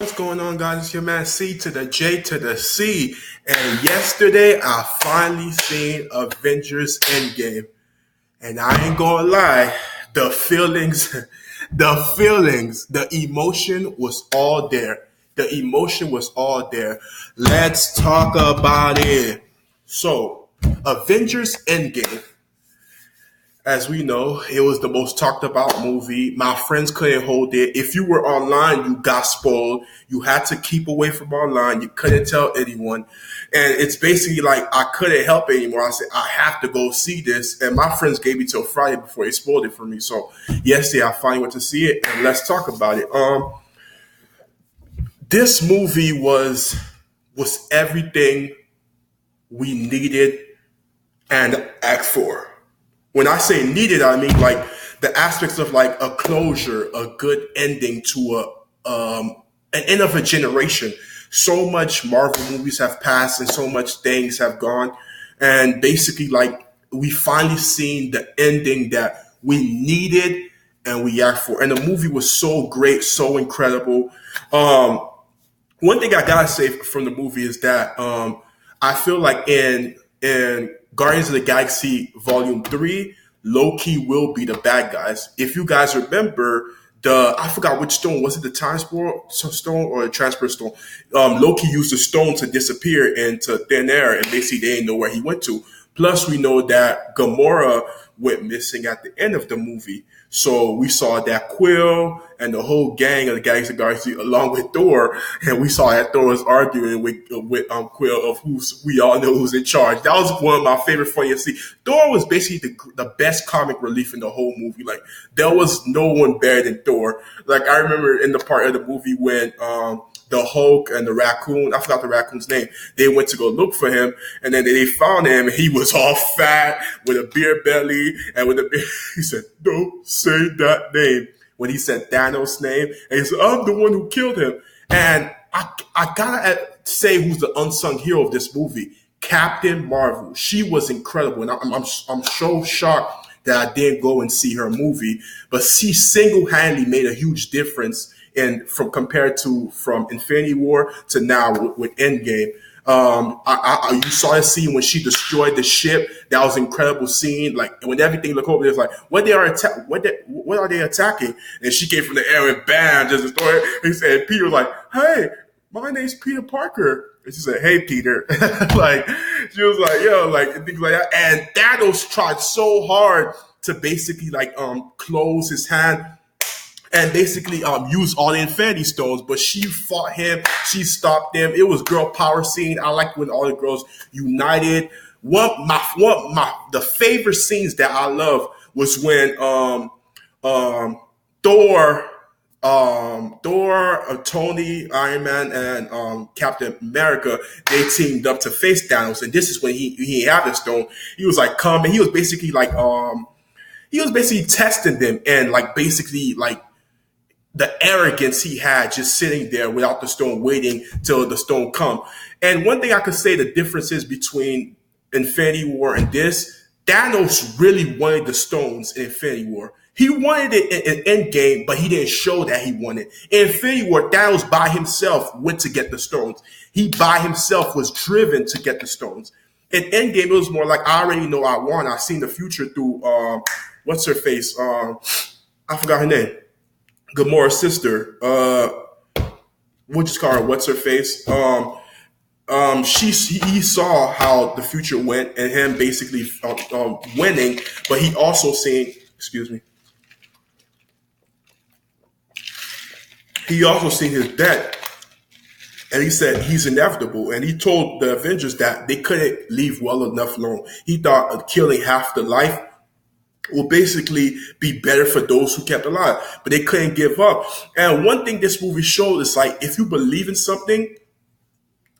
What's going on, guys? It's your man C to the J to the C. And yesterday, I finally seen Avengers Endgame. And I ain't gonna lie, the feelings, the emotion was all there. The emotion was all there. Let's talk about it. So, Avengers Endgame. As we know, it was the most talked about movie. My friends couldn't hold it. If you were online, you got spoiled. You had to keep away from online. You couldn't tell anyone. And it's basically like I couldn't help it anymore. I said, I have to go see this. And my friends gave me till Friday before they spoiled it for me. So yesterday I finally went to see it, and let's talk about it. This movie was everything we needed and asked for. When I say needed, I mean like the aspects of like a closure, a good ending to an end of a generation. So much Marvel movies have passed and so much things have gone, and basically like we finally seen the ending that we needed and we asked for. And the movie was so great, so incredible. One thing I gotta say from the movie is that I feel like in Guardians of the Galaxy Volume 3, Loki will be the bad guys. If you guys remember, I forgot which stone, was it the time stone or the transfer stone? Loki used the stone to disappear into thin air, and basically they didn't know where he went to. Plus, we know that Gamora went missing at the end of the movie. So we saw that Quill and the whole gang of the Galaxy along with Thor, and we saw that Thor was arguing with Quill of we all know who's in charge. That was one of my favorite funniest scenes. Thor was basically the best comic relief in the whole movie. Like there was no one better than Thor. Like I remember in the part of the movie when the Hulk and the raccoon, I forgot the raccoon's name, they went to go look for him, and then they found him, and he was all fat with a beer belly, and with a beer, he said, "Don't say that name." When he said Thanos' name, and he said, "I'm the one who killed him." And I gotta say who's the unsung hero of this movie, Captain Marvel. She was incredible, and I'm so shocked that I didn't go and see her movie, but she single-handedly made a huge difference and from Infinity War to now with Endgame. You saw a scene when she destroyed the ship. That was an incredible scene. Like when everything looked over, there's like, what are they attacking? And she came from the air and bam, just destroyed it. He said, Peter was like, "Hey, my name's Peter Parker." And she said, "Hey, Peter." Like she was like, "Yo," like and things like that. And Thanos tried so hard to basically like close his hand and basically use all the Infinity Stones, but she fought him. She stopped him. It was girl power scene. I like when all the girls united. The favorite scenes that I love was when Thor, Tony, Iron Man, and Captain America, they teamed up to face Thanos, and this is when he had the stone. He was like, "Come," and he was basically like he was basically testing them and like basically like the arrogance he had just sitting there without the stone, waiting till the stone come. And one thing I could say the difference is between Infinity War and this, Thanos really wanted the stones in Infinity War. He wanted it in Endgame, but he didn't show that he wanted. In Infinity War, Thanos by himself went to get the stones. He by himself was driven to get the stones. In Endgame, it was more like, I already know I won. I've seen the future through, what's her face? I forgot her name. Gamora's sister, we'll just call her what's her face. He saw how the future went and him basically winning, but he also seen, excuse me, he also seen his death, and he said he's inevitable. And he told the Avengers that they couldn't leave well enough alone. He thought killing half the life will basically be better for those who kept alive, but they couldn't give up. And one thing this movie showed is like, if you believe in something,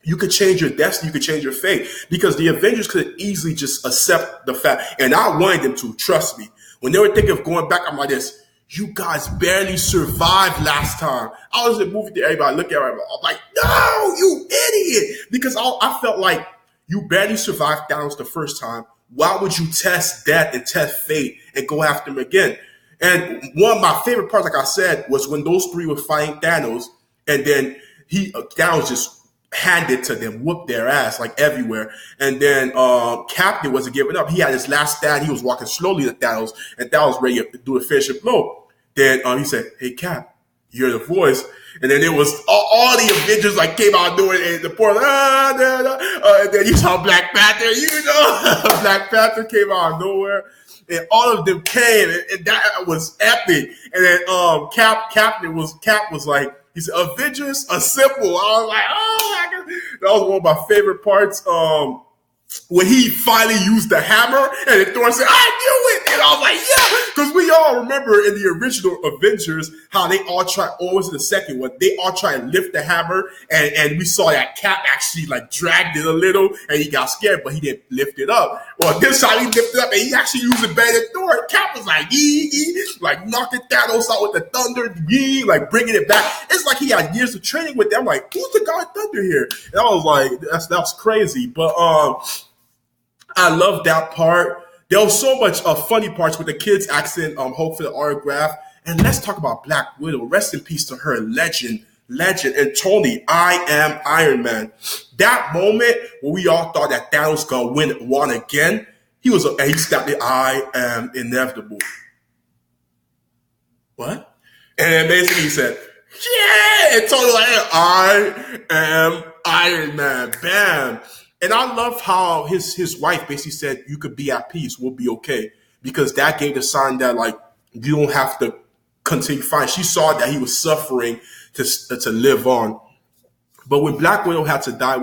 you could change your destiny, you could change your fate, because the Avengers could easily just accept the fact, and I wanted them to, trust me. When they were thinking of going back, I'm like this, you guys barely survived last time. I was in the movie theater, everybody look at me, I'm like, no, you idiot, because I felt like you barely survived Thanos the first time. Why would you test death and test fate and go after him again? And one of my favorite parts, like I said, was when those three were fighting Thanos, and then Thanos just handed to them, whooped their ass like everywhere. And then Captain wasn't giving up. He had his last stand. He was walking slowly to Thanos, and Thanos ready to do a finishing blow. Then he said, "Hey Cap, you're the voice." And then it was all the Avengers like came out doing it. And the poor and then you saw Black Panther. Black Panther came out of nowhere. And all of them came, and that was epic. And then Cap was like, he said, "Avengers Assemble." I was like, oh my God. That was one of my favorite parts. When he finally used the hammer, and then Thor said, "I knew it," and I was like, "Yeah," because we all remember in the original Avengers how they all tried, or was it the second one? They all tried to lift the hammer, and we saw that Cap actually like dragged it a little, and he got scared, but he didn't lift it up. Well, this time he lifted it up, and he actually used it better than Thor. Cap was like, like knocking Thanos out with the thunder, like bringing it back. It's like he had years of training with them. I'm like, who's the God Thunder here? And I was like, that's crazy, but I love that part. There was so much funny parts with the kids asking Hope for the autograph. And let's talk about Black Widow. Rest in peace to her, legend. And Tony, I am Iron Man. That moment when we all thought that Thanos gonna win one again, he snapped it. I am inevitable. What? And then basically he said, "Yeah!" And Tony like, "I am Iron Man." Bam. And I love how his wife basically said, "You could be at peace. We'll be okay." Because that gave the sign that, like, you don't have to continue fighting. She saw that he was suffering to live on. But when Black Widow had to die,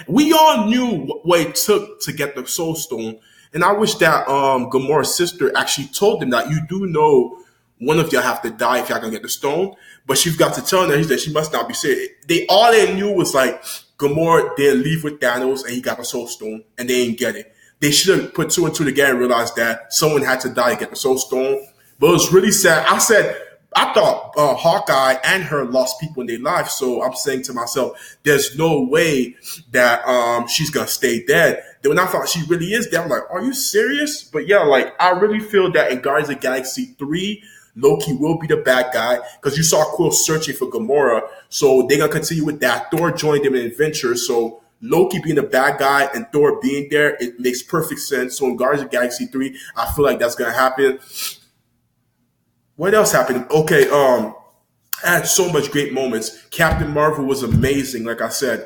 we all knew what it took to get the Soul Stone. And I wish that Gamora's sister actually told them that you do know one of y'all have to die if y'all gonna get the stone. But she got to tell them that she must not be serious. All they knew was like, Gamora didn't leave with Thanos and he got the Soul Stone and they didn't get it. They should have put two and two together and realized that someone had to die to get the Soul Stone. But it was really sad. I thought Hawkeye and her lost people in their lives. So I'm saying to myself, there's no way that she's going to stay dead. Then when I thought she really is dead, I'm like, are you serious? But yeah, like I really feel that in Guardians of the Galaxy 3, Loki will be the bad guy because you saw Quill searching for Gamora. So they're going to continue with that. Thor joined them in Adventures. So Loki being the bad guy and Thor being there, it makes perfect sense. So in Guardians of the Galaxy 3, I feel like that's going to happen. What else happened? Okay, I had so much great moments. Captain Marvel was amazing. Like I said,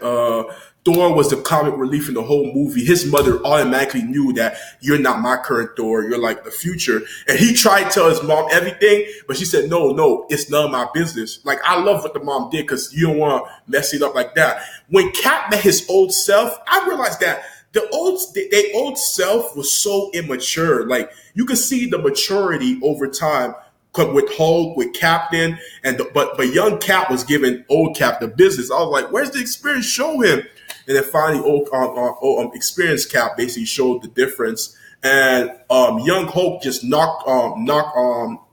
Thor was the comic relief in the whole movie. His mother automatically knew that you're not my current Thor. You're like the future. And he tried to tell his mom everything, but she said, no, it's none of my business. Like, I love what the mom did because you don't want to mess it up like that. When Cap met his old self, I realized that their old self was so immature. Like, you could see the maturity over time with Hulk, with Captain, but young Cap was giving old Cap the business. I was like, where's the experience? Show him. And then finally, old experienced Cap basically showed the difference. And young Hulk just knocked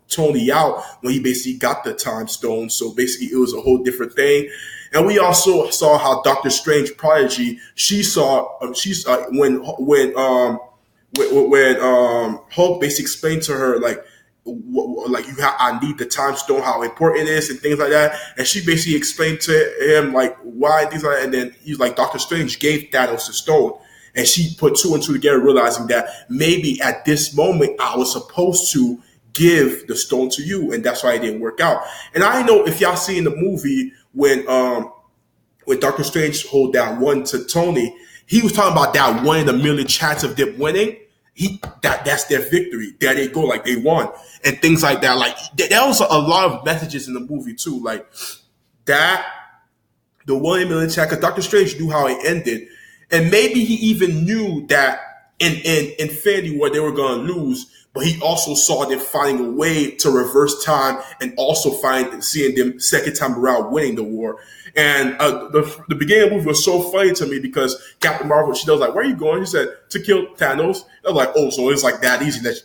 Tony out when he basically got the Time Stone. So basically, it was a whole different thing. And we also saw how Doctor Strange Prodigy, when Hulk basically explained to her I need the Time Stone, how important it is, and things like that. And she basically explained to him like why and things like that. And then he's like, Doctor Strange gave Thanos the stone, and she put two and two together, realizing that maybe at this moment I was supposed to give the stone to you, and that's why it didn't work out. And I know if y'all see in the movie when Doctor Strange hold that one to Tony, he was talking about that 1 in a million chance of them winning. That's their victory. There they go, like they won, and things like that. Like there was a lot of messages in the movie too, like that. The 1 in a million chance, because Doctor Strange knew how it ended, and maybe he even knew that in Infinity War they were going to lose. But he also saw them finding a way to reverse time and also seeing them second time around winning the war. And the beginning of the movie was so funny to me because Captain Marvel, she was like, where are you going? He said, to kill Thanos. I was like, oh, so it's like that easy. Let's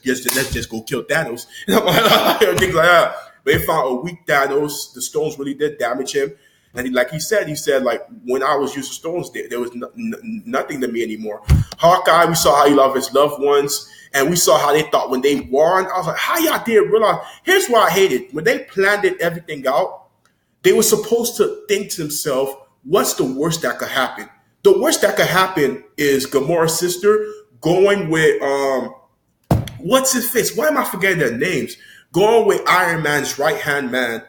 just go kill Thanos. And I'm like, things like that. But they found a weak Thanos. The stones really did damage him. And he said, like, when I was using stones, there was nothing to me anymore. Hawkeye, we saw how he loved his loved ones. And we saw how they thought when they won. I was like, how y'all did realize? Here's why I hate it. When they planned everything out, they were supposed to think to themselves, what's the worst that could happen? The worst that could happen is Gamora's sister going with what's his face? Why am I forgetting their names? Going with Iron Man's right hand man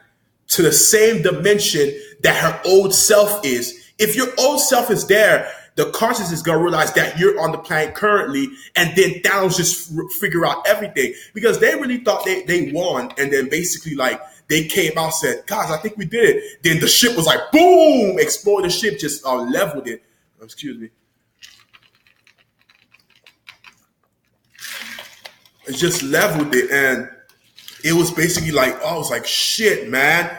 to the same dimension that her old self is. If your old self is there, the conscious is gonna realize that you're on the planet currently, and then Thanos just figure out everything because they really thought they won, and then basically like they came out and said, "Guys, I think we did it." Then the ship was like, boom, exploded. The ship just leveled it. Excuse me. It just leveled it, and it was basically like, oh, I was like, shit, man.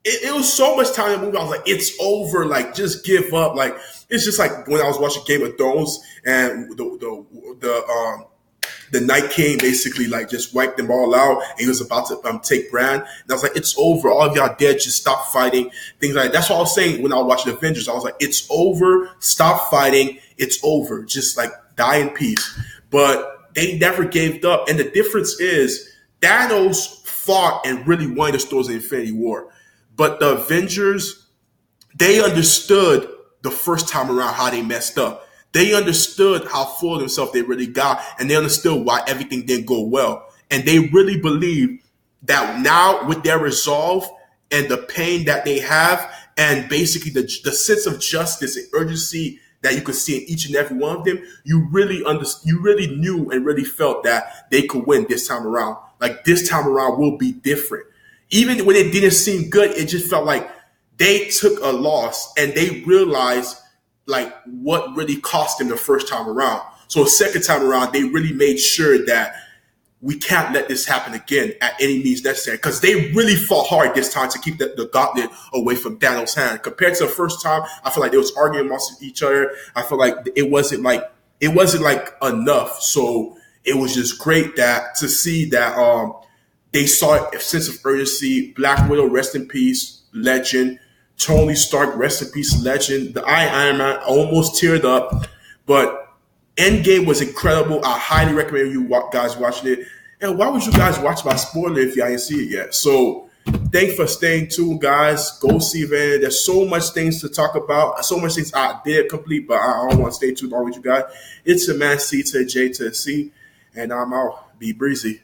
It was so much time in the movie. I was like, it's over. Like, just give up. Like, it's just like when I was watching Game of Thrones and the Night King basically like just wiped them all out and he was about to take Bran. And I was like, it's over. All of y'all dead. Just stop fighting. Things like that. That's what I was saying when I was watching Avengers. I was like, it's over. Stop fighting. It's over. Just like die in peace. But they never gave up. And the difference is Thanos fought and really won the stories of Infinity War. But the Avengers, they understood the first time around how they messed up. They understood how full of themselves they really got, and they understood why everything didn't go well. And they really believe that now with their resolve and the pain that they have, and basically the sense of justice and urgency that you could see in each and every one of them, you really knew and really felt that they could win this time around. Like this time around will be different. Even when it didn't seem good, it just felt like they took a loss and they realized like what really cost them the first time around. So the second time around, they really made sure that we can't let this happen again at any means necessary, because they really fought hard this time to keep the gauntlet away from Thanos' hand. Compared to the first time, I feel like they was arguing amongst each other. I feel like it wasn't like enough. So it was just great that to see that they saw a sense of urgency. Black Widow, rest in peace, legend. Tony Stark, rest in peace, legend. The Iron Man almost teared up, but Endgame was incredible. I highly recommend you guys watching it. And why would you guys watch my spoiler if you didn't see it yet? So thanks for staying tuned, guys. Go see it. There's so much things to talk about. So much things I did complete, but I don't want to stay too long with you guys. It's a man, C to the J to the C, and I'm out. Be breezy.